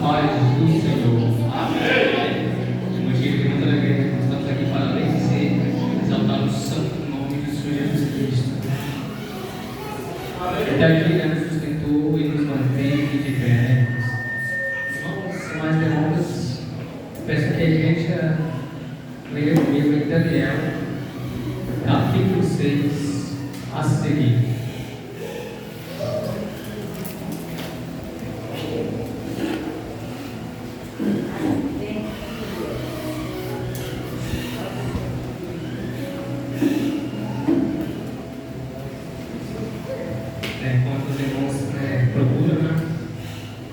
paz do Senhor. Amém. Motivo de muita alegria, nós estamos aqui para bendizer e exaltar o santo nome do Senhor Jesus Cristo. Até aqui nos sustentou e nos manteve de pé. Irmãos, sem mais delongas, peço que a igreja leia comigo em Daniel, capítulo 6, a seguir. Enquanto os irmãos procuram,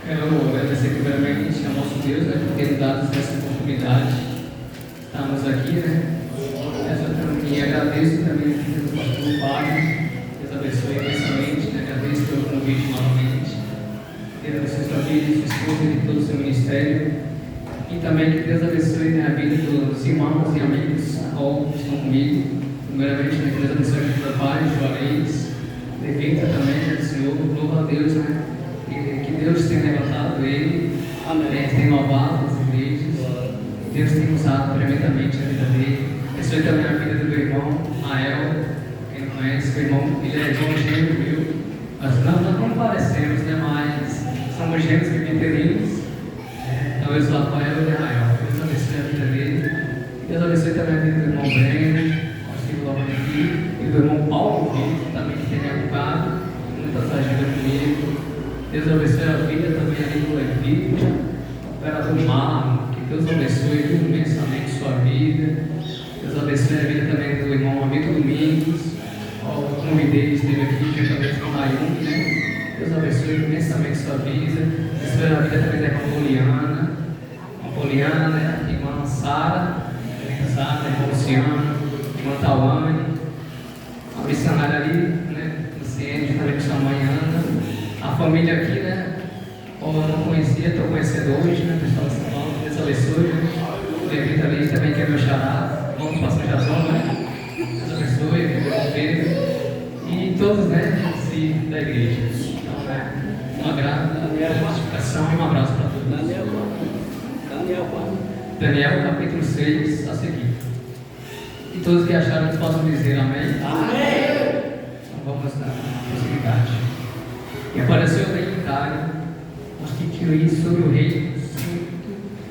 quero agradecer primeiramente ao nosso Deus por ter nos dado essa oportunidade. Estamos aqui, e agradeço também a vida do pastor Wagner. Deus abençoe imensamente, agradeço pelo convite novamente. Deus abençoe sua vida, sua esposa e todo o seu ministério. E também que Deus abençoe a vida dos irmãos e amigos que estão comigo. Primeiramente, que Deus abençoe a vida do Pai, Juarez. Levita também, Senhor, louva a Deus, que Deus tenha levantado ele, amém. Tem louvado as igrejas, Deus tem usado tremendamente a vida dele. Abençoe também a vida do meu irmão, Mael, quem não conhece, meu irmão, ele é irmão gêmeo meu. Nós não parecemos, mas somos gêmeos bibitelinos. Então eu sou Rafael e Israel. Deus abençoe a vida dele. Deus abençoe também a vida do irmão Breno, consigo logo aqui, e do irmão Paulo, também que tem me ocupado, muitas ajudas comigo. Deus abençoe a vida também ali do Levítico, operador Marlon, que Deus abençoe imensamente sua vida. Deus abençoe a vida também do irmão amigo Domingos, o convidei, esteve aqui, que eu também sou Mayung, Deus abençoe imensamente sua vida. Abençoe a vida também da irmã Poliana, irmã Sara, irmã Luciana, irmã Tawane, a missionária ali, Luciene, também com sua mãe Ana, a família aqui, eu não conhecia, estou conhecendo hoje, pessoal de São Paulo, Deus abençoe, o Levita ali também, que é meu xará, vamos passar já só, Deus abençoe, meu Pedro, e todos, da igreja. Então, uma gratificação e um abraço para todos. Daniel, capítulo 6, a seguir. E todos que acharam que possam dizer amém. Amém. Então vamos dar possibilidade. E apareceu o rei Dário, constituiu sobre o rei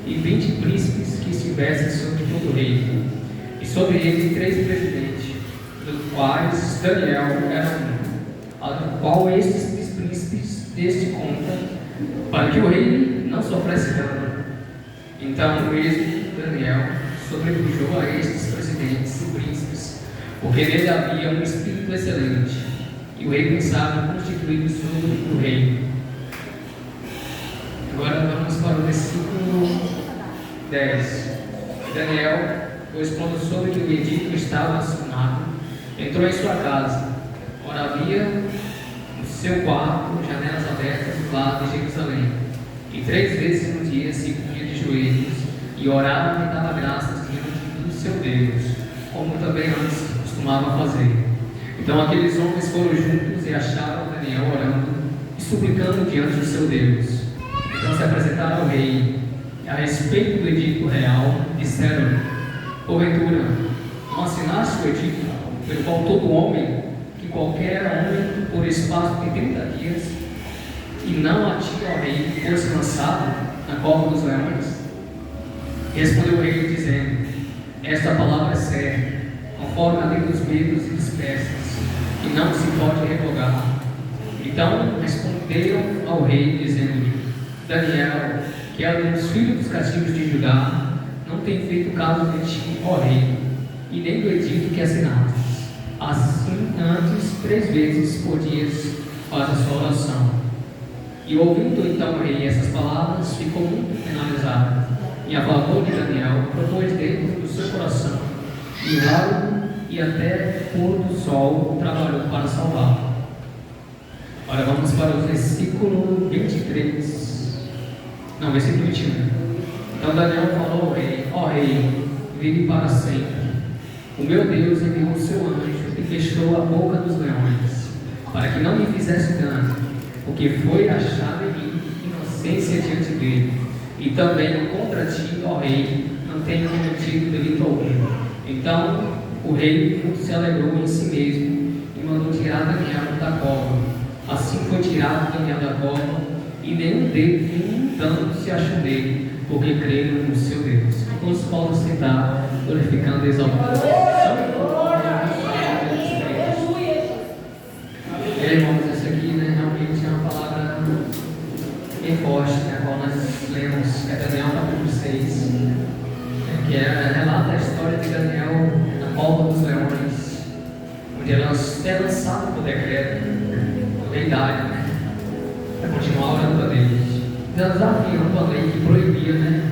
120 príncipes que estivessem sobre todo o reino, e sobre ele 3 presidentes, dos quais Daniel era um, ao qual estes príncipes deste conta, para que o rei não sofresse dano. Então o mesmo Daniel sobrepujou a estes presidentes e príncipes, porque nele havia um espírito excelente, e o rei pensava em constituí-lo sobre o reino. Agora vamos para o versículo 10. Daniel, pois quando soube que o edito estava assinado, entrou em sua casa. Ora, havia no seu quarto janelas abertas do lado de Jerusalém, e 3 vezes no dia se punha de joelhos e orava e dava graças diante do seu Deus, como também antes costumava fazer. Então aqueles homens foram juntos e acharam Daniel orando e suplicando diante do seu Deus. Então se apresentaram ao rei, e a respeito do edito real, disseram-lhe: porventura, não assinaste o edito, pelo qual todo homem, que qualquer homem, por espaço de 30 dias, e não a ti, ó rei, fosse lançado na cova dos leões? Respondeu o rei, dizendo: esta palavra é certa, conforme a lei dos medos e dos persas, e não se pode revogar. Então responderam ao rei, dizendo-lhe: Daniel, que é um dos filhos dos cativos de Judá, não tem feito caso de ti, ó rei, e nem do edito que assinastes. Assim, antes, 3 vezes por dia faz a sua oração. E ouvindo então o rei essas palavras, ficou muito penalizado, e a favor de Daniel propôs dentro do seu coração, e largo e até pôr do sol trabalhou para salvá-lo. Agora vamos para o versículo 23. Não, versículo 21. Então Daniel falou ao rei: ó rei, vive para sempre. O meu Deus enviou o seu anjo e fechou a boca dos leões, para que não me fizesse dano, porque foi achada em mim inocência diante dele. e também contra ti, ó rei, não tenho cometido delito algum. Então o rei muito se alegrou em si mesmo e mandou tirar Daniel da cova. Assim foi tirado Daniel da cova, e nenhum dano se achou nele, porque creram no seu Deus. Todos podem sentar, glorificando e exaltando. Irmãos, essa aqui, né, realmente é uma palavra bem forte, né, a qual nós lemos, que é Daniel capítulo 6, que relata a história de Daniel na cova dos leões, onde ele é lançado por decreto da idade, né, para continuar orando a Deus, desafiando a lei que proibia, né,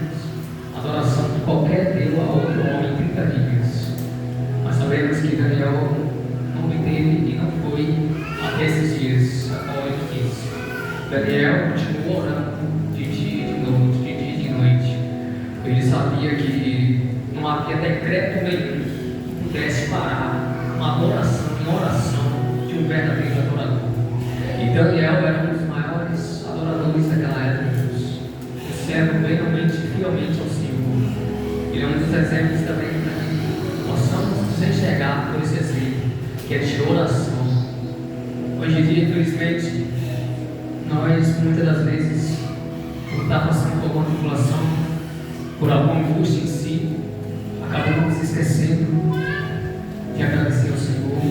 a adoração de qualquer Deus a outro homem em 30 dias. Mas sabemos que Daniel não obteve e não foi até esses dias, a qual ele disse. Daniel continuou orando de dia e de noite, de dia e de noite. Ele sabia que não havia decreto nenhum que pudesse parar uma adoração em oração de um verdadeiro adorador. E Daniel era um dos maiores adoradores daquela época. O servo realmente, fielmente ao Senhor. Ele é um dos exemplos também para que possamos nos enxergar por esse exemplo, que é de oração. Hoje em dia, infelizmente, nós muitas das vezes, por estar passando por alguma tribulação, por alguma angústia em si, acabamos esquecendo de agradecer ao Senhor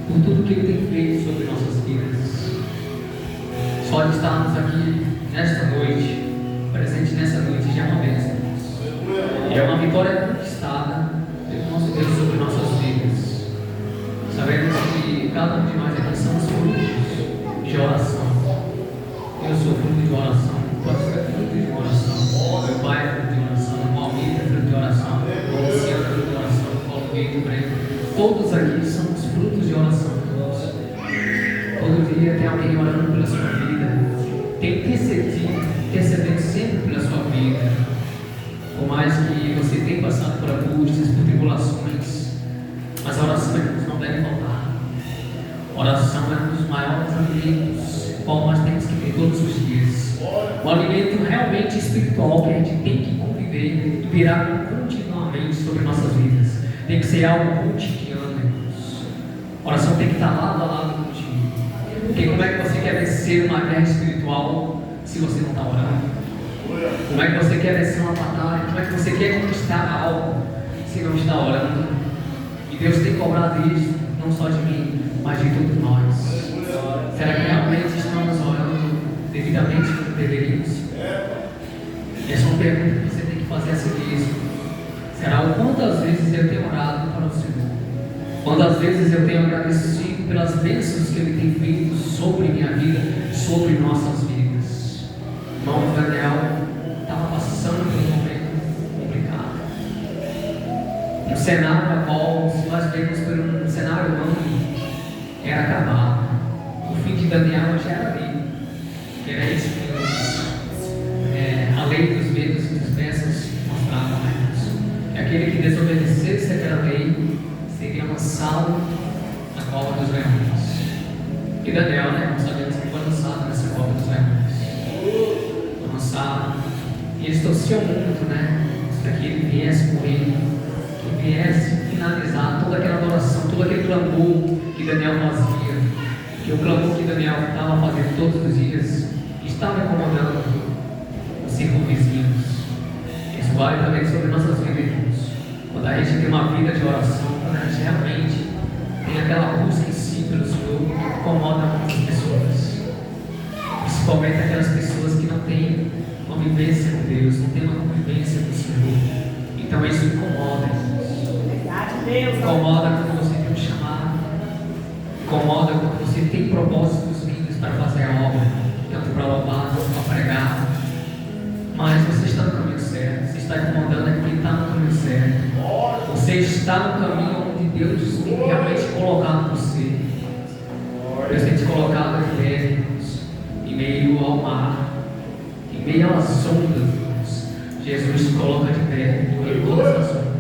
por tudo que Ele tem feito sobre nossas vidas. Só de estarmos aqui nesta noite, presente nessa noite, já é uma bênção. E é uma vitória conquistada pelo nosso Deus sobre nossas vidas. Sabemos que cada um de nós aqui somos frutos de oração. Eu sou fruto de oração, pode ser fruto de oração. Meu pai é fruto de oração, o Almir é fruto de oração, o Luciano é fruto de oração, o Paulo Vitor, Breno. Todos aqui somos frutos de oração. Todo dia tem alguém orando pela sua vida, tem intercedendo sempre pela sua vida. Por mais que você tenha passado por angústias, por tribulações, mas a oração não deve faltar. A oração é um dos maiores alimentos, qual nós temos que ter todos os dias. Um alimento realmente espiritual que a gente tem que conviver e virar continuamente sobre nossas vidas. Tem que ser algo cotidiano, irmãos. A oração tem que estar lado a lado contigo. Porque como é que você quer vencer uma guerra espiritual se você não está orando? Como é que você quer vencer uma batalha? Como é que você quer conquistar algo se não está orando? E Deus tem cobrado isso, não só de mim, mas de todos nós. Será que realmente estamos orando devidamente como deveríamos? Essa é uma pergunta que você tem que fazer a si mesmo. Será o quantas vezes eu tenho orado para o Senhor? Quantas vezes eu tenho agradecido pelas bênçãos que Ele tem feito sobre minha vida, sobre nossas vidas? Irmão Daniel estava passando por um momento complicado. Um cenário a qual, se nós vemos por um cenário humano, era acabado. O fim de Daniel já era ali. Era isso que a lei dos medos e dos bênçãos mostrava a nós. É aquele que desobedecesse aquela lei seria lançado na cova dos leões. E Daniel, né, nós sabemos que foi lançado nessa cova dos leões. Foi lançado. E eles torciam muito, né, para que ele viesse morrer, que viesse finalizar toda aquela adoração, todo aquele clamor que Daniel fazia, que o clamor que Daniel estava fazendo todos os dias estava incomodando os circunvizinhos. Isso vale também sobre nossas vidas, irmãos. Quando a gente tem uma vida de oração, quando a gente realmente tem aquela busca em si pelo Senhor, incomoda muitas pessoas, principalmente aquelas pessoas que não têm convivência com Deus, não têm uma convivência com o Senhor. Então isso incomoda, irmãos. Incomoda quando você tem um chamado, incomoda quando você tem propósitos lindos para fazer a obra, tanto para louvar, tanto para pregar. Mas você está no caminho certo, você está incomodando aquele que está no caminho certo. Você está no caminho onde Deus tem realmente colocado você. Deus tem te colocado de pé, irmãos, em meio ao mar, em meio às ondas, irmãos. Jesus te coloca de pé em todas as ondas.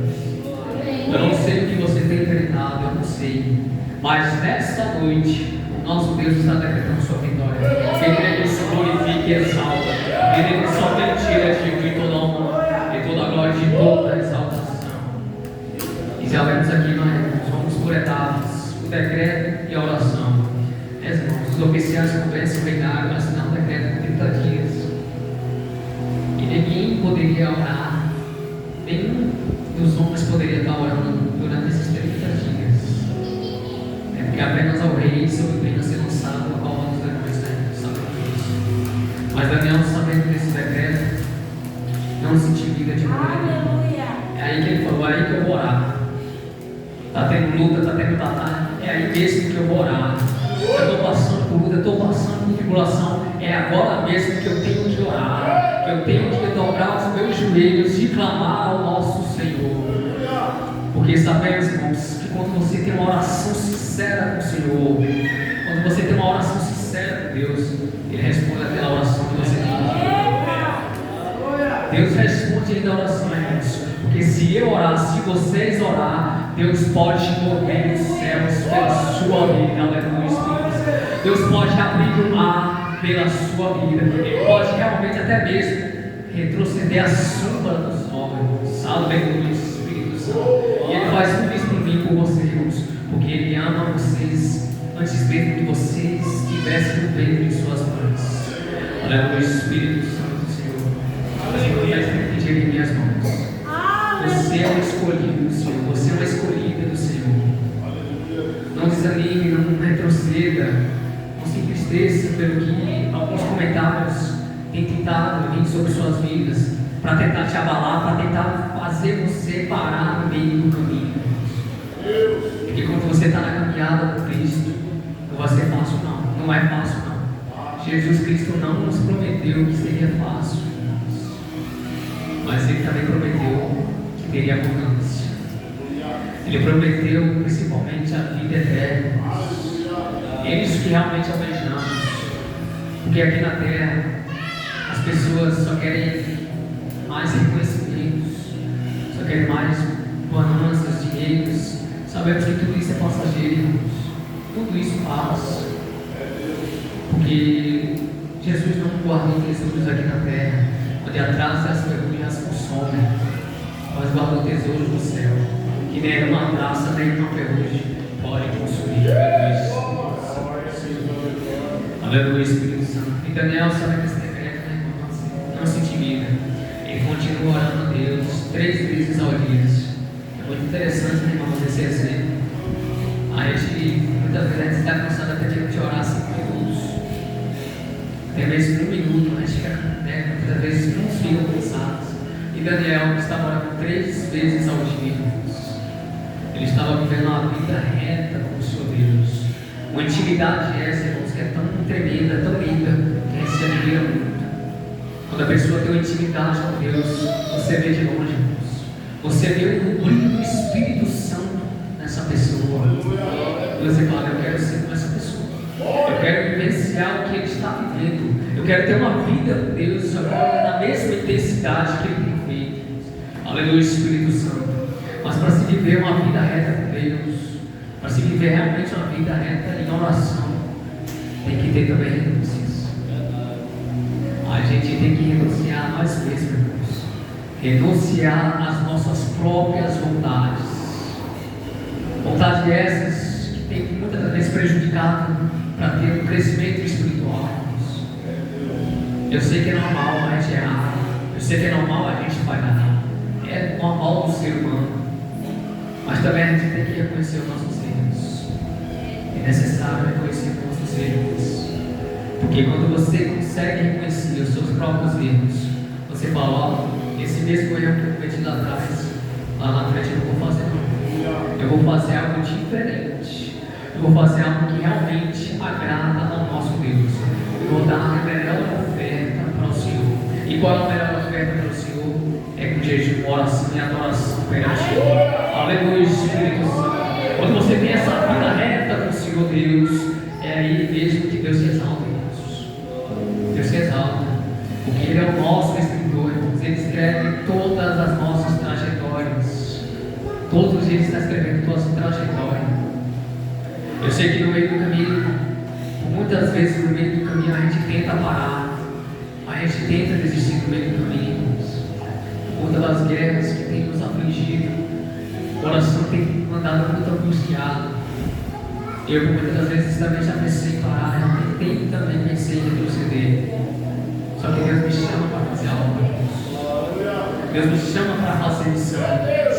Eu não sei o que você tem enfrentado, eu não sei. Mas nesta noite, o nosso Deus está decretando sua vitória. Ele se glorifica e exalta. Ele somente Ele é venário, assinar um decreto por 30 dias. E ninguém poderia orar, nenhum dos homens poderia estar orando durante esses 30 dias. É porque apenas ao rei sobre o reino ser lançado a cova dos leões, né? Sabemos disso. Mas Daniel, sabendo desse decreto, não se intimida de maneira nenhuma. É aí que ele falou: é aí que eu vou orar. Está tendo luta, está tendo batalha, é aí mesmo que eu vou orar. Eu estou passando por luta, eu estou passando por tribulação, é agora mesmo que eu tenho que orar, que eu tenho que dobrar os meus joelhos e clamar ao nosso Senhor. Porque sabemos, irmãos, que quando você tem uma oração sincera com o Senhor, quando você tem uma oração sincera com Deus, Ele responde aquela oração que você tem. Deus responde ainda a oração, irmãos. Porque se eu orar, se vocês orar, Deus pode mover os céus pela sua vida, aleluia. Deus pode abrir o mar pela sua vida. Ele pode realmente até mesmo retroceder a sombra dos homens, aleluia, Espírito Santo. E Ele faz tudo isso por mim, por vocês, irmãos, porque Ele ama vocês antes mesmo que vocês estivessem no ventre de suas mães. Aleluia, Espírito Santo, Senhor. Senhor, eu quero pedir em minhas mãos. Você é um escolhido do Senhor, você é uma escolhida do Senhor. Não desanime, não retroceda, não se entristeça pelo que alguns comentários têm tentado vir sobre suas vidas, para tentar te abalar, para tentar fazer você parar no meio do caminho. Porque quando você está na caminhada com Cristo, não vai ser fácil não, não é fácil não. Jesus Cristo não nos prometeu que seria fácil, mas Ele também prometeu que teria abundância. Ele prometeu principalmente a vida eterna. É isso que realmente almejamos. Porque aqui na terra as pessoas só querem mais reconhecimentos, só querem mais bonanças, dinheiros. Sabemos que tudo isso é passageiro, irmãos. Tudo isso passa. Porque Jesus não guardou tesouros aqui na terra, onde atrás as vergonhas consomem, mas guardou tesouros no céu, que nem uma traça, nem uma ferrugem pode consumir. Aleluia, Espírito Santo. E Daniel, sabendo esse decreto, né, irmãos? Não se intimida. Ele continua orando a Deus 3 vezes ao dia. É muito interessante, né, irmãos, esse exemplo. A gente, muitas vezes, a gente está cansado até de orar 5 minutos. Até mesmo 1 minuto, a gente fica, né, muitas vezes não ficam cansados. E Daniel estava orando 3 vezes ao dia. Ele estava vivendo uma vida reta com o seu Deus. Uma intimidade essa, irmãos, que é tão tremenda, tão linda, que a gente se admira muito. Quando a pessoa tem uma intimidade com Deus, você vê de longe, irmãos. Você vê o brilho do Espírito Santo nessa pessoa. E você fala: eu quero ser como essa pessoa. Eu quero vivenciar o que ele está vivendo. Eu quero ter uma vida com Deus agora na mesma intensidade que ele tem feito. Aleluia, Espírito Santo. Mas para se viver uma vida reta com Deus, para se viver realmente uma vida reta em oração, tem que ter também renúncias. A gente tem que renunciar a nós mesmos, irmãos. Renunciar às nossas próprias vontades. Vontades essas que tem muitas vezes prejudicado para ter um crescimento espiritual, irmãos. Eu sei que é normal a gente errar. Eu sei que é normal a gente falhar. É normal do ser humano. Mas também a gente tem que reconhecer os nossos erros. É necessário reconhecer os nossos erros. Porque quando você consegue reconhecer os seus próprios erros, você fala: ó, esse mesmo erro que eu cometi lá atrás, lá na frente eu não vou fazer não. Eu vou fazer algo diferente. Eu vou fazer algo que realmente agrada ao nosso Deus. Eu vou dar a melhor oferta para o Senhor. E qual é a melhor oferta para o Senhor? É com jejum, oração e adoração perante o Senhor. Aleluia, Espírito Santo. Quando você tem essa vida reta com o Senhor Deus, é aí mesmo que Deus se exalta, irmãos. Deus se exalta, porque Ele é o nosso escritor, irmãos. Ele escreve todas as nossas trajetórias. Todos os dias Ele está escrevendo toda a sua trajetória. Eu sei que no meio do caminho, muitas vezes no meio do caminho a gente tenta parar, a gente tenta desistir no meio do caminho, irmãos. Por conta das guerras que tem nos afligido, o coração tem andado muito angustiado. Eu, muitas das vezes, também já pensei em parar, eu tentei também pensei em retroceder. Só que Deus me chama para fazer a obra. Deus me chama para fazer missão.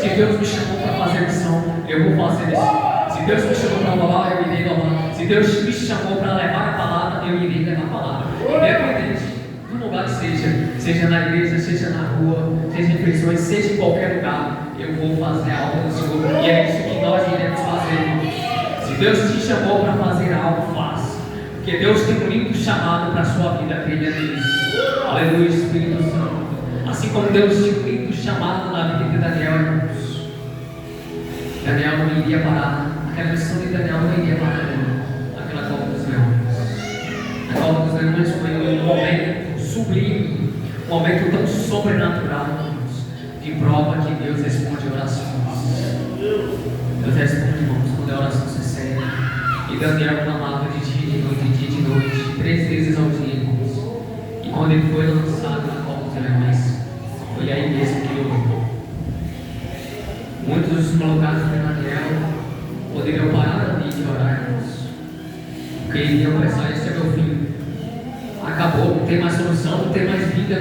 Se Deus me chamou para fazer missão, eu vou fazer missão. Se Deus me chamou para louvar, eu irei louvar. Se Deus me chamou para levar a palavra, eu irei levar a palavra. Independente do lugar que seja na igreja, seja na rua, seja em prisões, seja em qualquer lugar, eu vou fazer a obra do Senhor. E é isso que nós iremos fazer. Se Deus te chamou para fazer algo, faça. Porque Deus tem um lindo chamado para a sua vida, creia nisso. Aleluia, Espírito Santo. Assim como Deus tinha um lindo chamado na vida de Daniel, irmãos. Daniel não iria parar. Aquela missão de Daniel não iria parar naquela cova dos leões. A cova dos leões foi um momento sublime, um momento tão sobrenatural, irmãos, de prova que Deus responde orações. Deus responde, irmãos, quando a oração se segue. E Daniel clamava de dia e de noite, 3 vezes ao dia, irmãos. E quando ele foi lançado na cova dos leões, foi aí mesmo que eu vi. Muitos dos lugares de Daniel poderiam parar ali de orar, irmãos, porque iriam pensar: esse é meu fim, acabou, não tem mais solução, não tem mais vida,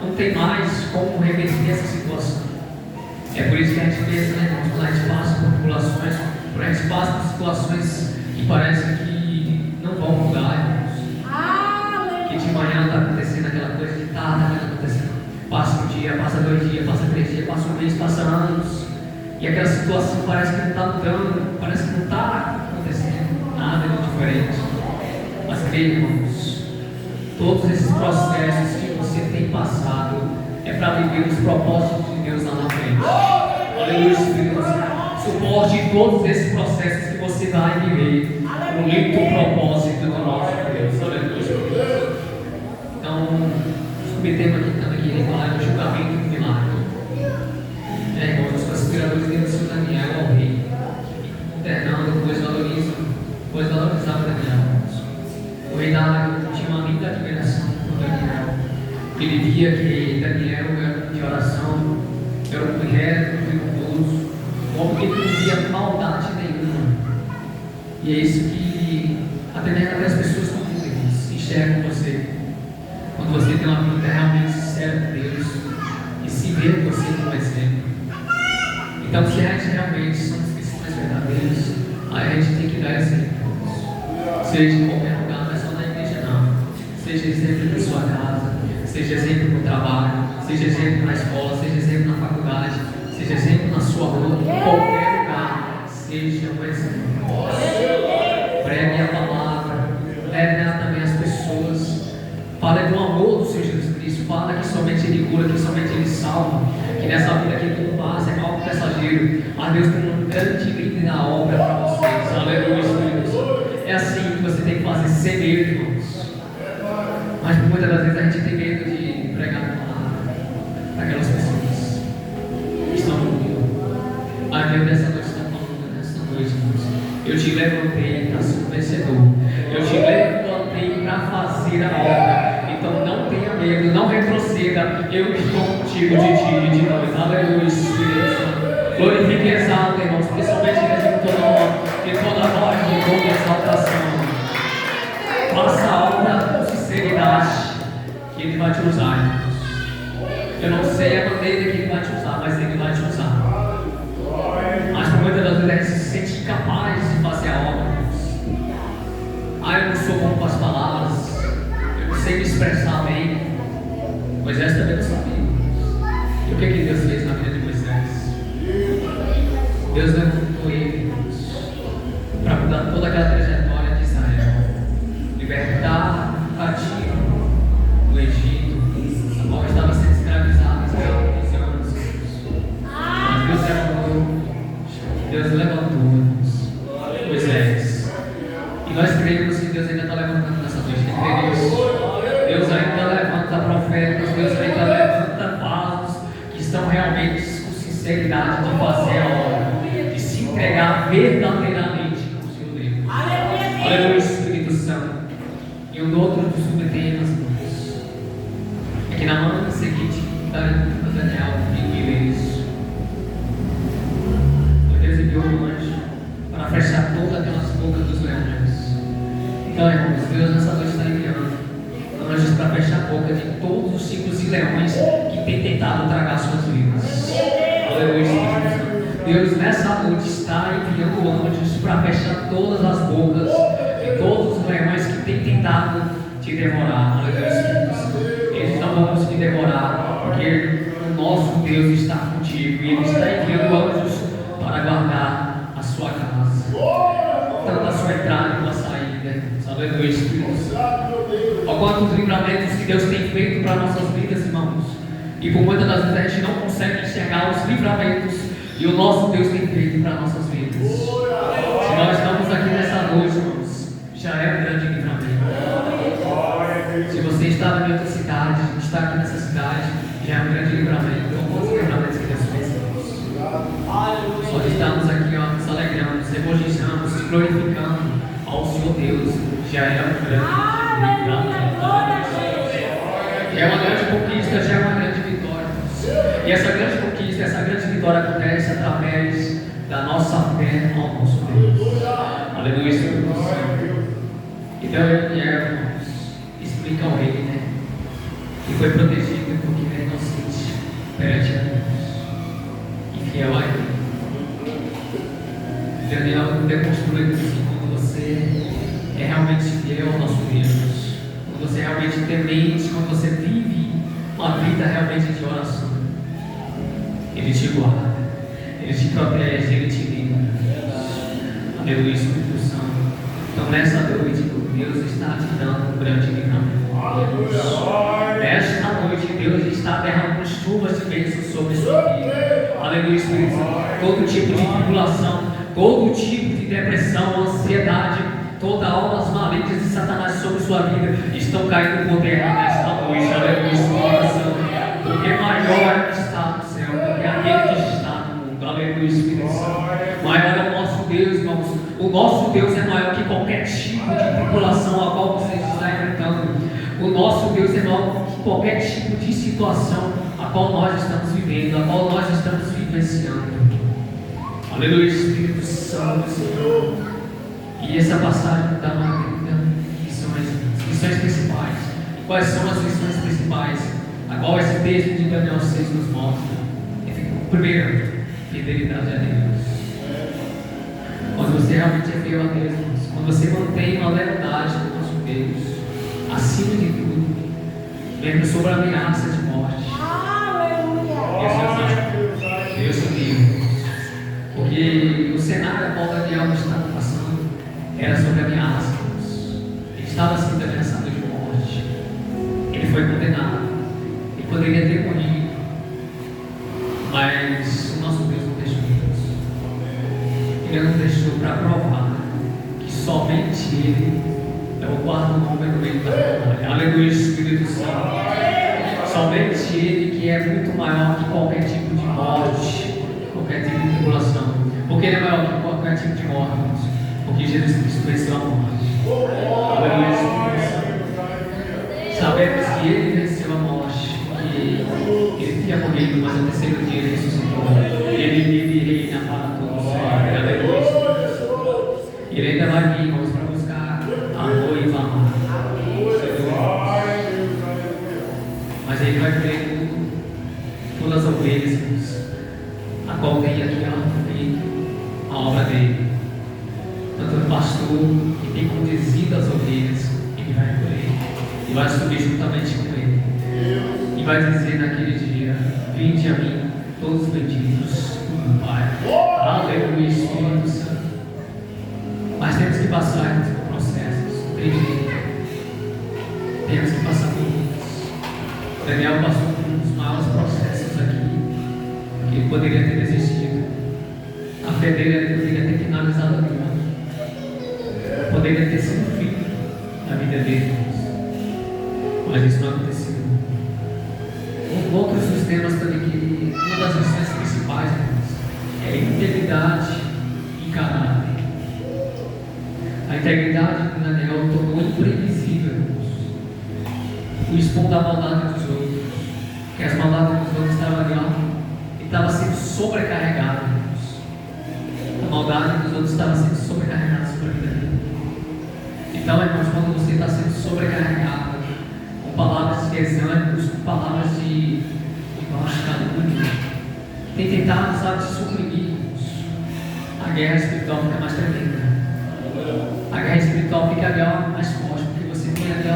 não tem mais como reverter essa situação. É por isso que a gente pensa, né, irmãos, quando a gente passa por tribulações, quando a gente passa por situações que parecem que não vão mudar, irmãos, que de manhã está acontecendo aquela coisa, de tarde está acontecendo, passa um dia, passa 2 dias, passa 3 dias, passa um mês, passa anos, e aquela situação parece que não está mudando, parece que não está acontecendo nada de diferente. Mas creia, irmãos, todos esses processos que você tem passado é para viver os propósitos de Deus lá na frente. Aleluia, Espírito Santo. Suporte todos esses processos que você vai viver com o lindo propósito do nosso Deus. Aleluia, Espírito Santo. Então, o subtema aqui também queria falar do julgamento do milagre. Irmãos, os conspiradores denunciam Daniel ao rei, internando, pois valorizavam Daniel. O rei Dário tinha uma linda admiração por Daniel. Ele via que Daniel era de oração, era um guerreiro, rigoroso, um homem que não via maldade nenhuma. E é isso que até mesmo as pessoas comuns enxergam você. Quando você tem uma vida realmente sincera com Deus e se vê você como exemplo. Então, se a gente realmente somos cristãos verdadeiros, aí a gente tem que dar exemplo. Seja em qualquer lugar, não é só na igreja, não. Seja exemplo na sua casa, seja exemplo no trabalho, seja exemplo na escola, seja exemplo na faculdade, seja exemplo na sua rua, em qualquer lugar, seja um exemplo. Pregue a palavra, leve ela também às pessoas. Fale do amor do Senhor Jesus Cristo, fala que somente Ele cura, que somente Ele salva, que nessa vida que tudo passa é algo passageiro, mas Deus tem um grande livre na obra para vocês. Aleluia, Espírito Santo. É assim que você tem que fazer, sem medo, irmãos. Mas muitas das vezes a gente tem medo de pregar a palavra para aquelas pessoas que estão no mundo. Mas Deus nessa noite está falando, nessa noite, irmãos. Eu te levantei para ser um vencedor. Eu te levantei para fazer a obra. Então não tenha medo, não retroceda. Eu estou contigo de dia e de noite. Aleluia, Espírito Santo. Glorifique e exalte, irmãos, porque somente Ele toda honra, de toda glória, de toda exaltação. Faça a obra com sinceridade, que Ele vai te usar, irmãos. Eu não sei a maneira que Ele vai te usar, mas Ele vai te usar. Mas por muitas das vezes a gente se sente incapaz de fazer a obra, irmãos. Eu não sou bom com as palavras, eu não sei me expressar bem. Moisés também não sabia. E o que Deus fez na vida de Moisés? Deus levantou ele, irmãos, para mudar toda aquela trajetória de Israel, libertar o cativo do Egito, a qual estava sendo escravizado Israel por 12 anos. Mas Deus levantou, irmãos, Moisés. E nós cremos que Deus ainda está levantando nessa noite. Deus ainda levanta profetas, Deus ainda levanta vasos que estão realmente com sinceridade de fazer a obra, de se entregar verdadeiramente ao seu Deus. Aleluia, Espírito Santo. E um outro dos subtemas, irmãos, é que na manhã seguinte, Daniel viu isso. Deus enviou um anjo para fechar todas aquelas bocas dos leões. fechar a boca de todos os tipos de leões que têm tentado tragar suas vidas. Aleluia, Espírito Santo. Deus, nessa noite está enviando anjos para fechar todas as bocas de todos os leões que têm tentado te devorar. Aleluia, Espírito Santo. Eles não vão conseguir devorar, porque o nosso Deus está contigo e Ele está enviando anjos para guardar a sua casa, tanto a sua entrada como a saída. Aleluia, Espírito Santo. Ó, quantos livramentos que Deus tem feito para nossas vidas, irmãos. E por muitas das vezes a gente não consegue enxergar os livramentos e o nosso Deus tem feito para nossas vidas. Se nós estamos aqui nessa noite, irmãos, já é um grande livramento. Se você está na minha outra cidade, está aqui nessa cidade, já é um grande livramento. Então, quantos livramentos que Deus fez, irmãos? Nós estamos aqui, ó, nos alegrando, nos regozijando, nos glorificando ao Senhor Deus. Já é um grande livramento. É uma grande conquista, já é uma grande vitória. E essa grande conquista, essa grande vitória acontece através da nossa fé ao nosso Deus. Aleluia, Senhor. Então ele irmãos, explica ao rei, né? Que foi protegido porque ele é inocente perante a Deus e fiel a Ele. Daniel demonstrou assim: quando você é realmente fiel ao nosso Deus, quando você é realmente temente, quando você vive uma vida realmente de oração, Ele te guarda, Ele te protege, Ele te livra. Aleluia, Espírito Santo. Então nessa noite, Deus está te dando um grande livramento. Nesta noite, Deus está derramando chuvas de bênçãos sobre a sua vida. Aleluia, Espírito Santo. Todo tipo de tribulação, todo tipo de depressão, ansiedade, toda obras malignas de Satanás sobre sua vida estão caindo por terra nesta noite. Aleluia, Espírito Santo. Porque maior é o que está no céu do que aquele que está no mundo. Aleluia, Espírito Santo. Maior é o nosso Deus, irmãos. O nosso Deus é maior que qualquer tipo de tribulação a qual você está enfrentando. O nosso Deus é maior que qualquer tipo de situação a qual nós estamos vivendo, a qual nós estamos vivenciando. Aleluia, Espírito Santo, Senhor. E essa passagem dá uma lições principais. Quais são as lições principais? A qual esse texto de Daniel 6 nos mostra? Primeiro, fidelidade a Deus. Quando você realmente é fiel a Deus, quando você mantém uma lealdade com o nosso Deus, acima de tudo, lembra sobre a ameaça de morte. Deus é Deus. Porque o cenário a qual Daniel estava passando era sobre ameaças. Ele estava sendo ameaçado de morte. Ele foi condenado. Ele poderia ter morrido. Mas o nosso Deus não deixou isso. Ele não deixou para provar que somente Ele é o quarto nome no meio da batalha. Aleluia, Espírito Santo. Somente Ele que é muito maior que qualquer tipo de morte, qualquer tipo de tribulação. Porque Ele é maior que qualquer tipo de morte. Porque Jesus Cristo venceu a morte. Aleluia, Espírito Santo. Sabemos que Ele venceu a morte. Porque Ele tinha morrido, mas no terceiro dia Ele ressuscitou. Ele vive e reina para todos sempre. Aleluia. E Ele ainda vai vir, irmãos, para buscar a noiva amada. Mas Ele vai ver todas as ovelhas, a qual tem aqui a obra dele. Tanto o pastor que tem conduzido as ovelhas, Ele vai colher e vai subir juntamente com Ele. E vai dizer naquele dia: vinde a mim, todos os benditos do Pai. Aleluia, Espírito Santo. Mas temos que passar por processos, não tem jeito. Temos que passar por isso. Daniel passou por um dos maiores processos aqui, que ele poderia ter desistido. A fé dele poderia ter finalizado a vida. Poderia ter sido o fim da vida dele. Mas isso não aconteceu. Outros sistemas também que uma das lições principais é integridade e caráter. A integridade de Daniel tornou imprevisível o expor da maldade dos outros, que as maldades dos outros estavam ali, e estava sendo sobrecarregado. A maldade dos outros estava sendo sobrecarregada sobre a vida dele. Então, irmãos, quando você está sendo sobrecarregado com palavras adesão por palavras de baixo calúnia. Tem tentado, sabe, te suprimir. A guerra espiritual fica mais tremenda. A guerra espiritual fica ali mais forte, porque você tem ali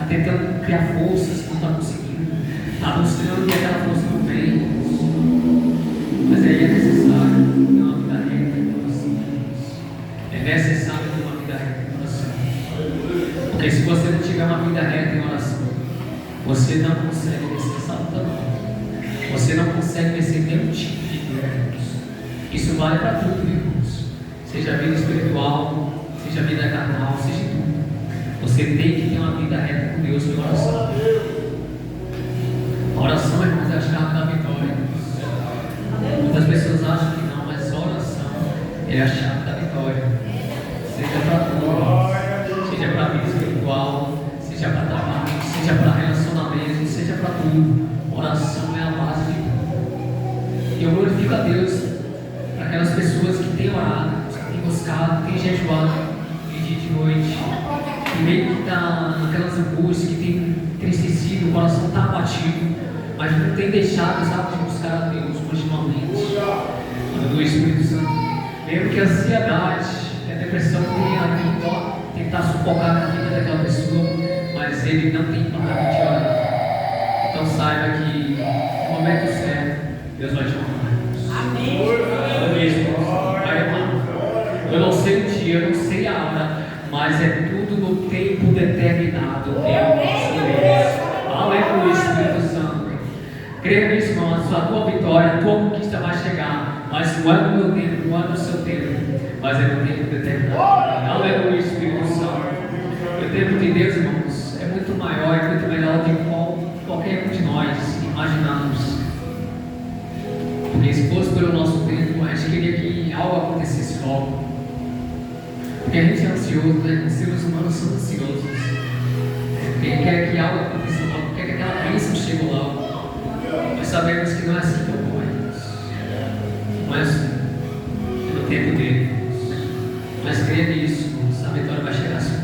tentando criar forças que não está conseguindo. Está mostrando que é aquela força do bem. Mas aí é necessário ter uma vida reta em coração. É necessário ter uma vida reta em coração. Porque se você não tiver uma vida reta em oração, você não consegue vencer Satanás. Você não consegue vencer nenhum tipo de guerra. Isso vale para tudo, irmãos. Seja a vida espiritual, seja a vida carnal, seja tudo. Você tem que ter uma vida reta com Deus em oração. A oração, irmãos, é a chave da vitória. Muitas pessoas acham que não, mas a oração é a chave da vitória. Seja para tudo, seja para a vida espiritual, seja para trabalho, seja para relacionamento, seja para tudo. Oração é a base de tudo. E eu glorifico a Deus para aquelas pessoas que têm orado, que têm buscado, que têm jejuado de dia e de noite, que meio que está naquelas angústias, que tem entristecido, o coração está abatido, mas não tem deixado, sabe, de buscar a Deus continuamente. Do Espírito Santo. Mesmo que a ansiedade e a depressão tenha tentar sufocar a vida daquela pessoa, mas ele não tem parado de orar. Então saiba que no momento certo, Deus vai te honrar. Amém. Eu não sei o dia, eu não sei a hora, mas é tudo no tempo determinado. Aleluia, Espírito Santo. Creia nisso, irmão, a tua vitória, a tua conquista vai chegar, mas não é no meu tempo, não é no seu tempo, mas é no tempo determinado. Aleluia, Espírito Santo. O tempo de Deus, irmãos, é muito maior, é muito melhor do que qualquer um de nós imaginamos. Porque se fosse pelo nosso tempo, a gente queria que algo acontecesse logo. Porque a gente é ansioso, né? Os seres humanos são ansiosos. Porque quer que algo aconteça logo, quer que aquela bênção chegue logo. Nós sabemos que não é assim que ocorre. Não é assim. É no tempo dele. Mas creia nisso, a vitória vai chegar assim.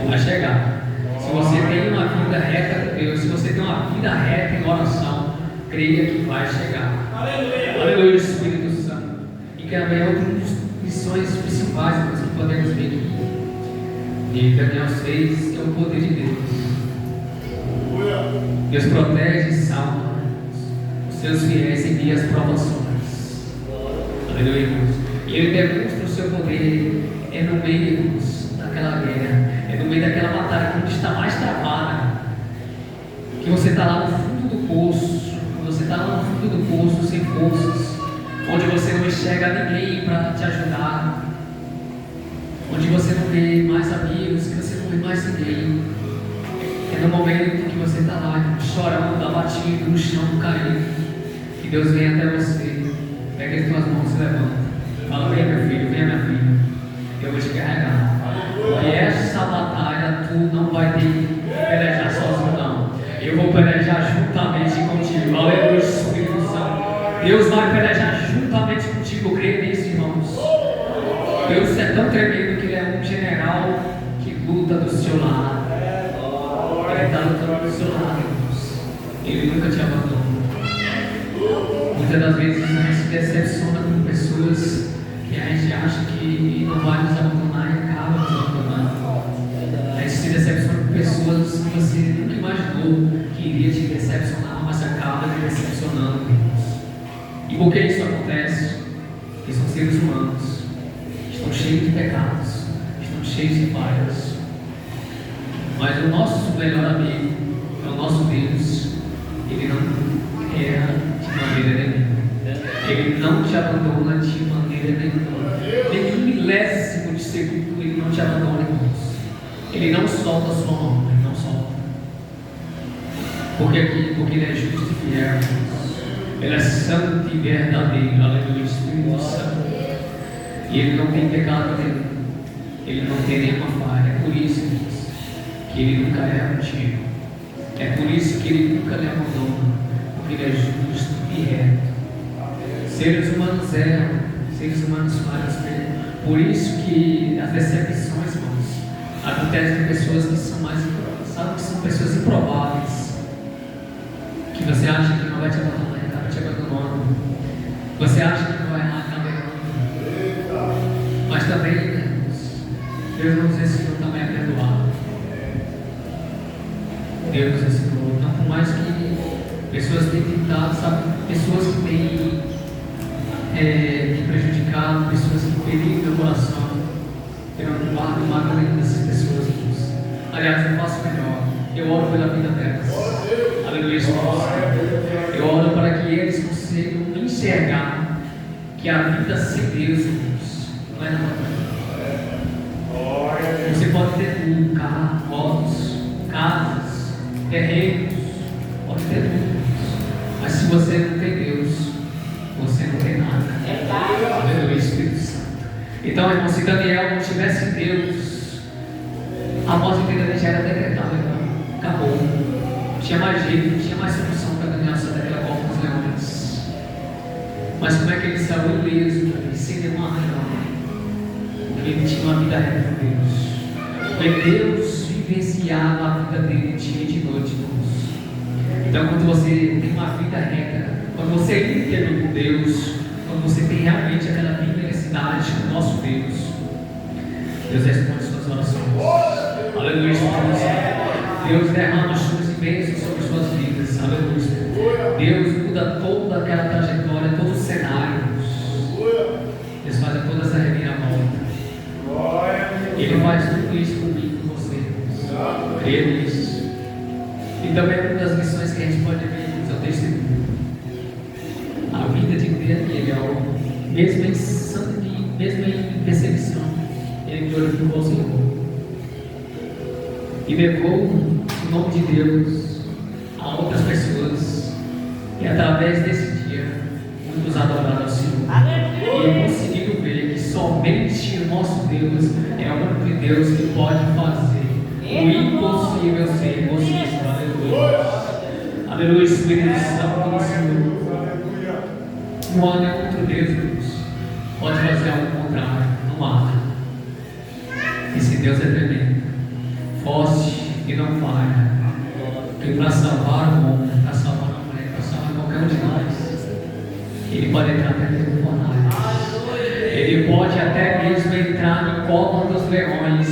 Vai chegar. Se você tem uma vida reta com Deus, se você tem uma vida reta em oração, creia que vai chegar. Aleluia, Espírito Santo. E que é outra das lições principais que nós podemos ver aqui. E Daniel 6, que é o poder de Deus. Deus protege e salva os seus fiéis em dias provações. Aleluia, irmãos. E Ele demonstra o seu poder no meio, irmãos, daquela guerra, no meio daquela batalha, quando está mais travada, que você está lá no fundo do poço, quando você está lá no fundo do poço, sem forças, onde você não enxerga ninguém para te ajudar, onde você não vê mais amigos, que você não vê mais ninguém. É no momento que você está lá, chorando, abatido, no chão, caído, que Deus vem até você, pega as tuas mãos e levanta. Fala, venha meu filho, venha minha filha, eu vou te carregar. E essa batalha tu não vai ter que pelejar sozinho, não. Eu vou pelejar juntamente contigo. Aleluia, Espírito Santo. Deus vai pelejar juntamente contigo. Creia nisso, irmãos. Deus é tão tremendo que Ele é um general que luta do seu lado. Ele está lutando do seu lado, irmãos. Ele nunca te abandona. Muitas das vezes a gente se decepciona com pessoas que a gente acha que não vai nos abandonar e acaba nos abandonando. A gente se decepciona com pessoas que você nunca imaginou que iria te decepcionar, mas acaba te decepcionando. E por que isso acontece? Porque são seres humanos, estão cheios de pecados, estão cheios de falhas. Mas o nosso melhor amigo é o nosso Deus. Ele não erra de maneira nenhuma. Ele não te abandona de maneira nenhuma. Nenhum milésimo de segundo Ele não te abandona, irmãos. Ele não solta a sua mão, Ele não solta. Porque Ele é justo e fiel. Ele é santo e verdadeiro. Aleluia, Espírito Santo. E Ele não tem pecado nenhum. Ele não tem nenhuma falha. É por isso, irmãos, que Ele nunca erra contigo. É por isso que Ele nunca lhe abandona. Porque Ele é justo e reto. Seres humanos erram, seres humanos falham. Por isso que as decepções, irmãos, acontecem com pessoas que são mais, sabe, que são pessoas improváveis, que você acha que não vai te abandonar e acaba te abandonando. Você acha que não vai errar, acaba errando. Mas também, Deus nos ensinou também a perdoar. Deus nos ensinou, não por mais que pessoas tenham tentado, sabe? Pessoas que têm me prejudicado, pessoas que feriram meu coração. Eu não guardo mágoa nenhuma dessas pessoas, irmãos. Aliás, eu faço melhor. Eu oro pela vida delas. Aleluia, irmãos. Eu oro para que eles consigam enxergar que a vida sem Deus, irmãos, não é nada. Você pode ter tudo, carro, motos, casas, terrenos, pode ter tudo. Mas se você não tem Deus, você não tem nada. Aleluia, Espírito Santo. Então, irmão, se Daniel não tivesse Deus, a morte dele já era decretada, acabou. Não tinha mais jeito, não tinha mais solução para Daniel sair daquela cova dos leões. Mas como é que ele saiu ileso, sem nenhuma razão? Porque ele tinha uma vida reta com Deus. Porque Deus vivenciava a vida dele dia e de noite, irmãos. Então, quando você tem uma vida reta, quando você é íntegro com Deus, quando você tem realmente aquela intensidade com o nosso Deus, Deus responde suas orações. Aleluia, Deus derrama as suas bênçãos sobre suas vidas. Aleluia. Deus muda toda aquela trajetória, todo o cenário. Deus faz todas as reviravoltas. Ele faz tudo isso comigo, com você. Creia nisso. E também uma das lições que a gente pode ver é o testemunho. A vida de Daniel, mesmo em sangue, mesmo em perseguição, ele glorificou o Senhor e levou o nome de Deus a outras pessoas, e através desse dia muitos adoraram ao Senhor. E conseguiram ver que somente o nosso Deus é o único Deus que pode fazer o impossível ser possível. Aleluia. Aleluia, Espírito Santo do Senhor. Não há nenhum outro Deus pode fazer algo contrário. Não há. Esse Deus é tremendo, forte e não falha. Porque para salvar o homem, para salvar a mulher, para salvar qualquer um de nós, Ele pode entrar até dentro do fornalha. Ele pode até mesmo entrar no cova dos leões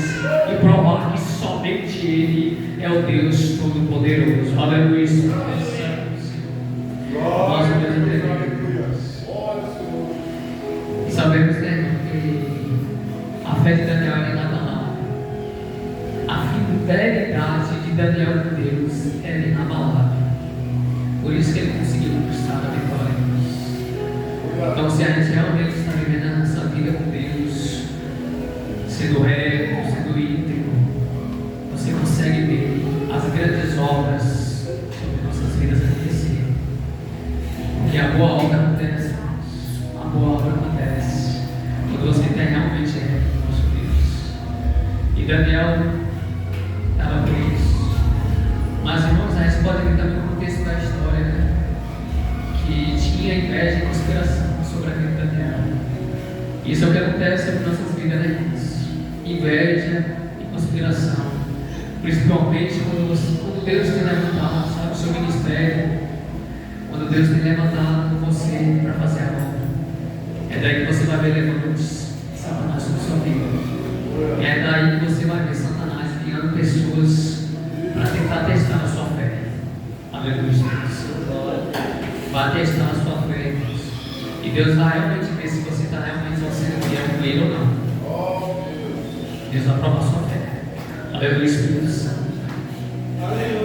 e provar que somente Ele é o Deus Todo-Poderoso. Aleluia. Nós Deus é tremendo. E sabemos, né, que a fé de Daniel era inabalável. A fidelidade de Daniel com Deus era inabalável. Por isso que ele conseguiu conquistar a vitória. Então, se a gente realmente está vivendo a nossa vida com Deus, sendo reto, sendo íntegro, você consegue ver as grandes obras sobre nossas vidas acontecerem. Porque a boa obra acontece. A boa obra acontece quando você tem realmente reto com o nosso Deus. E Daniel estava preso. Mas, irmãos, a gente pode ver também o contexto da história, né? Que tinha inveja e conspiração sobre a vida de Daniel. Isso é o que acontece em nossas vidas, né, irmãos? Inveja e conspiração. Principalmente quando Deus tem levantado, sabe, o seu ministério. Quando Deus tem levantado você para fazer a obra. É daí que você vai ver levantos Satanás sobre a sua vida. E é daí que você vai ver Satanás enviando pessoas para tentar testar a sua fé. Aleluia. Vai testar a sua fé. E Deus vai realmente ver se você está realmente sendo fiel com Ele ou não. Deus aprova a sua fé. Aleluia, Espírito Santo.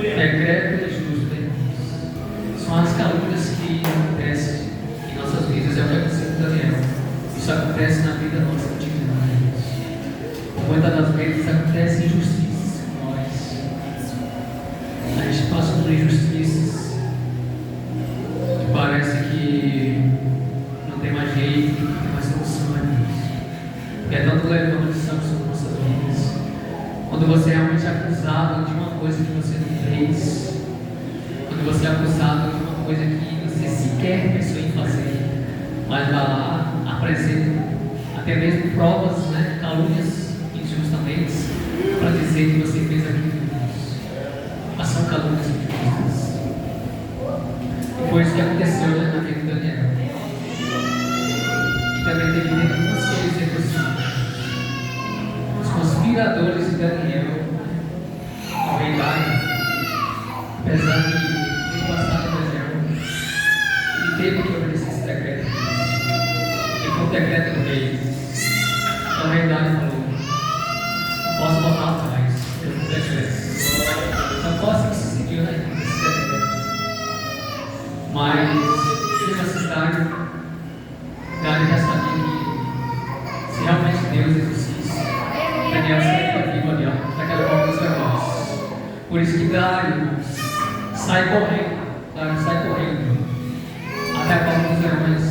Decreto e justo, irmãos. São as calúnias que acontecem em nossas vidas. É o que aconteceu com Daniel. Isso acontece na vida nossa cotidiana, irmãos. Muitas das vezes acontece injustiças com nós. A gente passa por injustiças que parece que não tem mais jeito, não tem mais solução, irmãos. Porque é tanto levante sobre nossas vidas. Quando você é realmente acusado de uma coisa que você não fez, quando você é acusado de uma coisa que você sequer pensou em fazer, mas vai lá, apresenta até mesmo provas, né, calúnias injustamente, para dizer que você fez aquilo. A lutas difíceis. E foi isso que aconteceu na vida de Daniel. E também teve denúncia e execução. Os conspiradores de Daniel, ao rei Dário, apesar de ter passado por Daniel, ele teve que obedecer esse decreto. E foi o decreto do rei. Então o rei Dário falou: não posso voltar atrás, eu não decreto. Não posso seguir esse decreto. Mas, mesmo assim, Dário já sabia que se realmente Deus existisse, Daniel seria vivo ali, daquela forma dos negócios. Por isso que Dário sai correndo até a porta dos dragões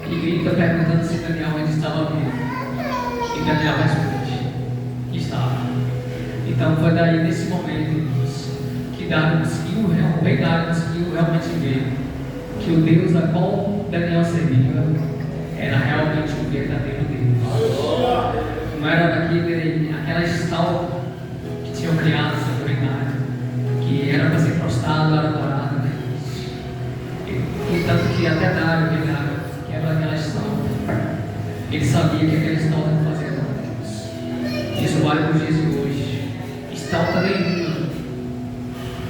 e grita perguntando se Daniel ainda estava vivo. E Daniel responde que estava. Então foi daí, nesse momento, que o rei Dário conseguiu realmente ver que o Deus a qual Daniel servia era realmente o verdadeiro Deus. Não era aquela estátua que tinham criado sobre o rei Dário, que era para ser prostrado, era adorado, né? E tanto que até Dário, o rei Dário, que era aquela estátua, ele sabia que aquela estátua não fazia nada a Deus. Isso vale para os dias de hoje. Estátua nenhuma,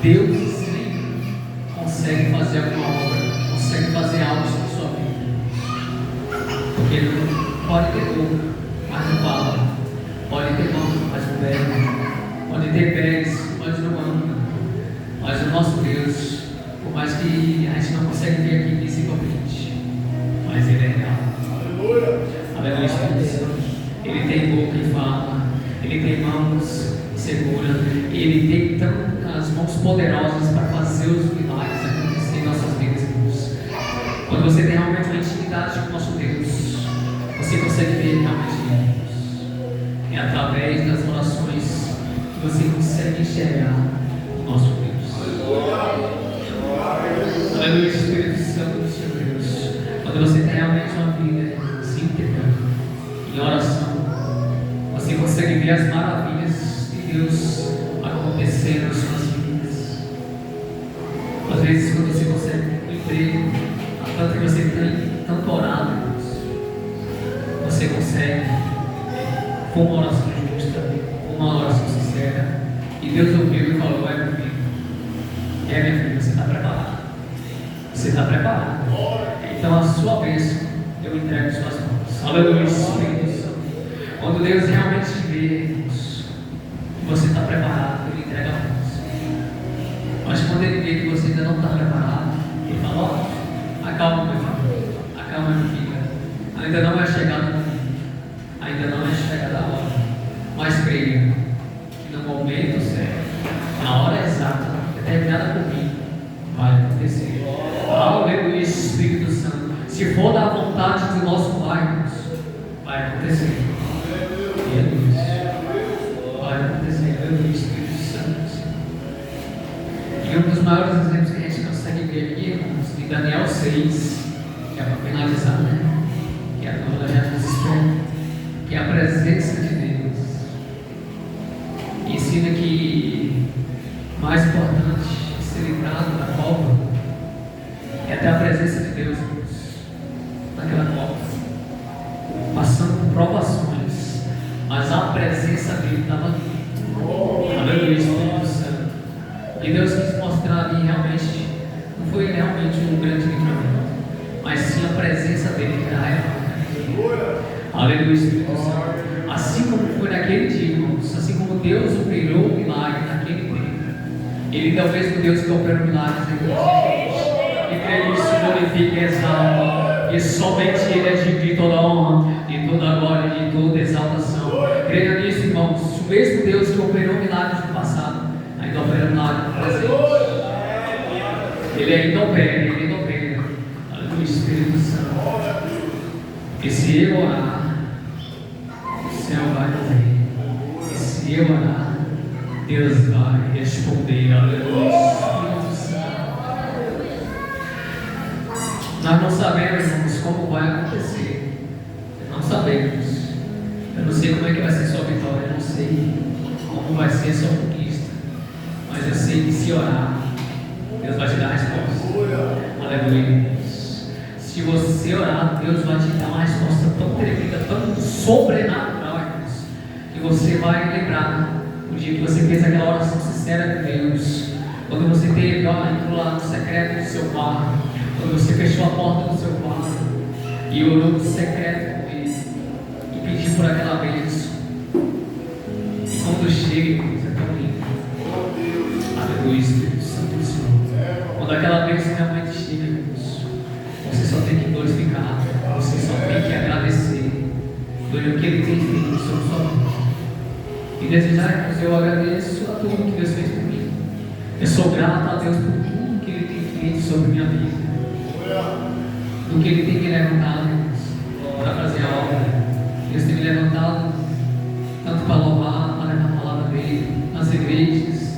Deus sempre consegue fazer alguma obra, consegue fazer algo sobre a sua vida. Porque ele não pode ter boca, mas não fala. Pode ter mão, mas não bebe. Pode ter pés, mas não anda. Mas o nosso Deus, por mais que a gente não consegue ver aqui visivelmente, mas Ele é real. Aleluia, Espírito Santo. Ele tem boca e fala. Ele tem mãos e segura. Ele tem as mãos poderosas para fazer os milagres acontecer em nossas vidas, irmãos. Quando você tem realmente uma intimidade com o nosso Deus, você consegue ver realmente Deus. É através das orações que você consegue enxergar o nosso Deus. Aleluia, Espírito Santo do Senhor Deus. Quando você tem realmente uma vida íntegra, em oração, você consegue ver as maravilhas de Deus acontecendo nas suas vidas. Às vezes, quando você consegue um emprego, tanto que você tem tanto orado, você consegue, com uma oração justa, com uma oração sincera, e Deus ouviu e falou: é meu filho, minha filha, você está preparado. Você está preparado. Então a sua bênção eu entrego em suas mãos. Aleluia, Espírito Santo. Quando Deus realmente vê que você está preparado, Ele entrega a bênção. Mas quando Ele vê que você ainda não está preparado, Ele fala: ó, acalma, meu filho, acalma, minha filha. Ainda não é chegada o momento, ainda não é chegada a hora. Mas creia que no momento certo, na hora exata, determinada por mim, vai acontecer. Aleluia, Espírito Santo. Se for da vontade do nosso Pai, vai acontecer. Vai acontecer. Aleluia, Espírito Santo. E um dos maiores exemplos que a gente consegue ver aqui, irmãos, de Daniel 6, que é para finalizar, né? Que agora já nos espera, que é a presença de Deus. Ensina que mais importante de ser livrado da cova é ter a presença de Deus, irmãos, naquela cova, passando por provações, mas a presença dele estava ali. Aleluia, Espírito Santo. E Deus quis mostrar ali realmente, não foi realmente um grande livramento, mas sim a presença dele que era real. Aleluia, Espírito Santo. Assim como foi naquele dia, irmãos, assim como Deus operou o milagre naquele dia, Ele é o mesmo Deus que operou milagres em nós. E creio isso, glorifica e exalta, e somente Ele é digno de toda honra, de toda glória, de toda exaltação. Creia nisso, irmãos. O mesmo Deus que operou milagres no passado, ainda opera milagres no presente. Ele ainda opera. Aleluia, Espírito Santo. E se eu orar, o céu vai ouvir. E se eu orar, Deus vai responder. Aleluia, Espírito Santo. Nós não sabemos, irmãos, como vai acontecer. Não sabemos. Eu não sei como é que vai ser sua vitória. Eu não sei como vai ser a sua conquista. Mas eu sei que se orar, Deus vai te dar a resposta. Aleluia. Se você orar, Deus vai te dar uma resposta tão tremenda, tão sobrenatural, irmãos, que você vai lembrar o dia que você fez aquela oração sincera com Deus, quando você teve, entrou lá no secreto do seu quarto, quando você fechou a porta do seu quarto e orou no secreto com Ele e pediu por aquela bênção. E quando chega, irmãos, é tão lindo. Aleluia, Espírito Santo do Senhor. Quando aquela bênção realmente chega, irmãos, você só tem que glorificar, você só tem que agradecer pelo que Ele tem feito sobre sua vida. E desejar, irmãos, eu agradeço a tudo que Deus fez por mim. Eu sou grato a Deus por tudo que Ele tem feito sobre minha vida, do que Ele tem me levantado, irmãos, para fazer a obra. Deus tem me levantado tanto para louvar, para levar a palavra dele nas igrejas,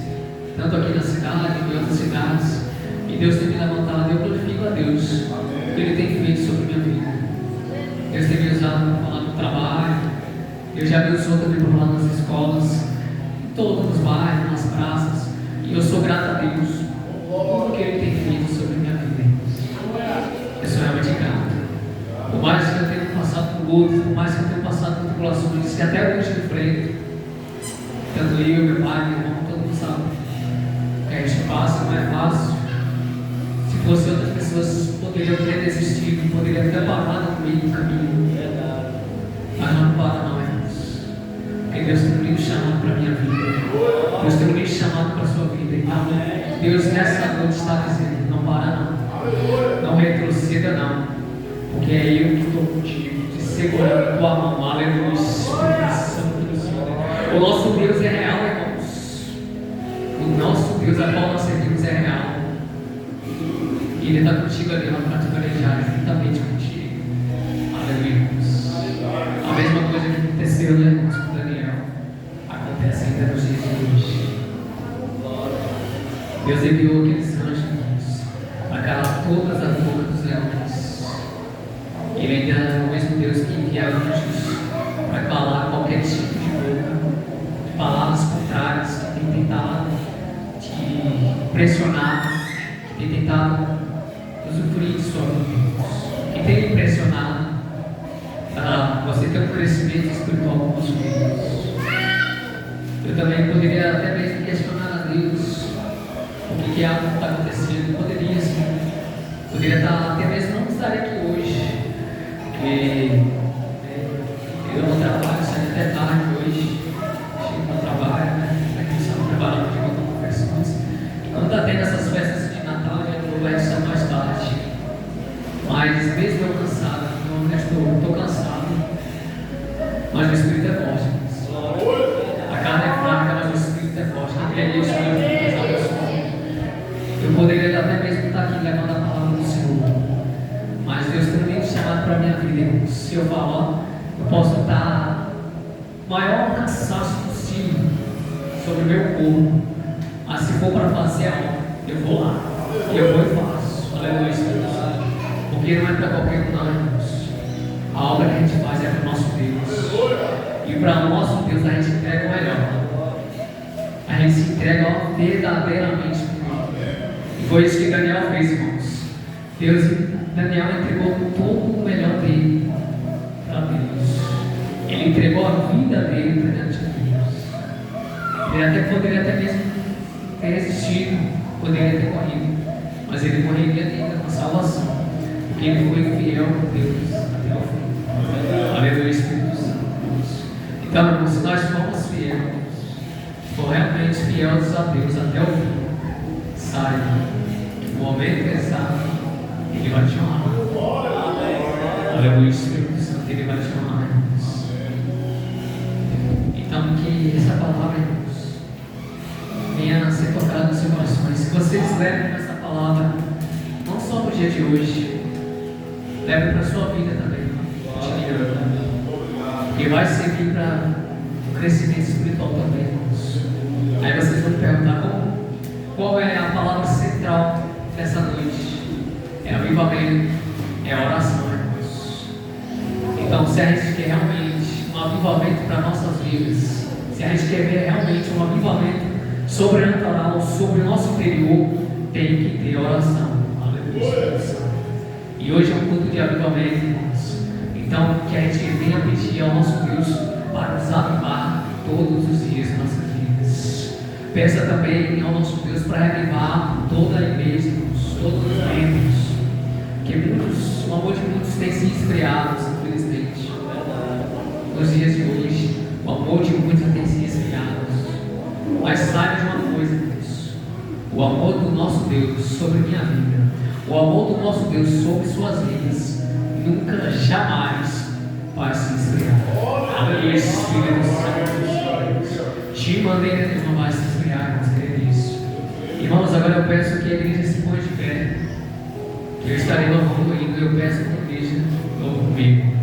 tanto aqui na cidade, em outras cidades. E Deus tem me levantado, eu glorifico a Deus o que Ele tem feito sobre minha vida. Deus tem me usado para falar no trabalho, Deus já me usou também para falar nas escolas, em todos os bairros, nas praças. E eu sou grato a Deus por tudo que Ele tem feito sobre minha vida. Eu sou realmente grato. Por mais que eu tenha passado por lutas, por mais que eu tenha passado por tribulações, que até hoje eu enfrento, tanto eu, meu pai, meu irmão, todo mundo sabe que a gente passa, não é fácil. Se fosse outras pessoas, poderiam ter desistido, poderiam ter parado no meio do caminho. Mas não para, não, irmãos. Porque Deus tem me chamado para a minha vida. Deus tem me chamado para a sua vida. Então, Deus nessa noite está dizendo: não para, não. Não retroceda, não. Porque é eu que estou contigo, te segurando com a mão. Aleluia. Espírito Santo do Senhor. O nosso Deus é real, irmãos. O nosso Deus, a qual nós servimos, é real. E Ele está contigo ali para te planejar juntamente contigo. Aleluia, irmãos. A mesma coisa que aconteceu, né, irmãos, com Daniel, acontece ainda nos dias de hoje. Deus enviou aqueles anjos, irmãos, para calar todas as bocas dos leões. Ele ainda é o mesmo Deus que envia anjos para calar qualquer tipo de boca, de palavras contrárias que tem tentado te pressionar, que tem tentado usufruir de sua vida, que tem impressionado para você ter um crescimento espiritual com os filhos. Eu também poderia até mesmo questionar a Deus o que é algo que está acontecendo. Poderia sim, poderia estar, até mesmo não estar aqui hoje, porque eu não trabalho, saio até tarde hoje, chego no trabalho, aqui estamos preparando de algumas conversões. Quando está tendo essas festas de Natal, eu vou só mais tarde. Mas mesmo eu cansado, eu estou cansado, mas o Espírito é forte. A carne é fraca, mas o Espírito é forte. Quem isso, eu poderia até mesmo estar aqui levando a palavra do Senhor, mas Deus tem me chamado para a minha vida. Se eu falar, eu posso estar o maior cansaço possível sobre o meu corpo, mas se for para fazer algo, eu vou lá, e eu vou e faço. Aleluia, Espírito Santo. Porque não é para qualquer um, não, irmãos. A obra que a gente faz é para o nosso Deus. E para o nosso Deus a gente entrega o melhor. A gente se entrega verdadeiramente por Ele. E foi isso que Daniel fez, irmãos. Daniel entregou todo o melhor dele para Deus. Ele entregou a vida dele perante Deus. Ele até poderia até mesmo ter resistido, poderia ter corrido, mas ele morreria ainda com salvação, porque ele foi fiel a Deus até o fim. Aleluia, Espírito Santo. Então, irmãos, se nós formos fiéis, for realmente fiéis a Deus até o fim, saiba que no momento exato Ele vai te honrar. Aleluia, Espírito Santo, Ele vai te honrar, irmãos. Então, que essa palavra, irmãos, venha a ser tocada nos seus corações. Se vocês levem essa palavra, não só no dia de hoje, levem para a sua vida também, que vai servir para o crescimento espiritual também, irmãos. Aí vocês vão me perguntar qual é a palavra central dessa noite. É avivamento, é oração, irmãos. Então, se a gente quer realmente um avivamento para nossas vidas, se a gente quer ver realmente um avivamento sobrenatural sobre o nosso interior, tem que ter oração. Aleluia. E hoje é um culto de avivamento, irmãos. Então, que a gente venha pedir ao nosso Deus para nos avivar todos os dias das nossas vidas. Peça também ao nosso Deus para reavivar toda a igreja, irmãos, todos os membros. Que muitos, o amor de muitos tem se esfriado, infelizmente. Nos dias de hoje, o amor de muitos tem se esfriado. Mas saiba de uma coisa, Deus: o amor do nosso Deus sobre minha vida, o amor do nosso Deus sobre suas vidas, nunca, jamais vai se esfriar. Aleluia, Espírito Santo. De maneira nenhuma vai se esfriar, irmãos, creio nisso. Irmãos, agora eu peço que a igreja se ponha de pé. Eu estarei louvando o hino e eu peço que a igreja louve comigo.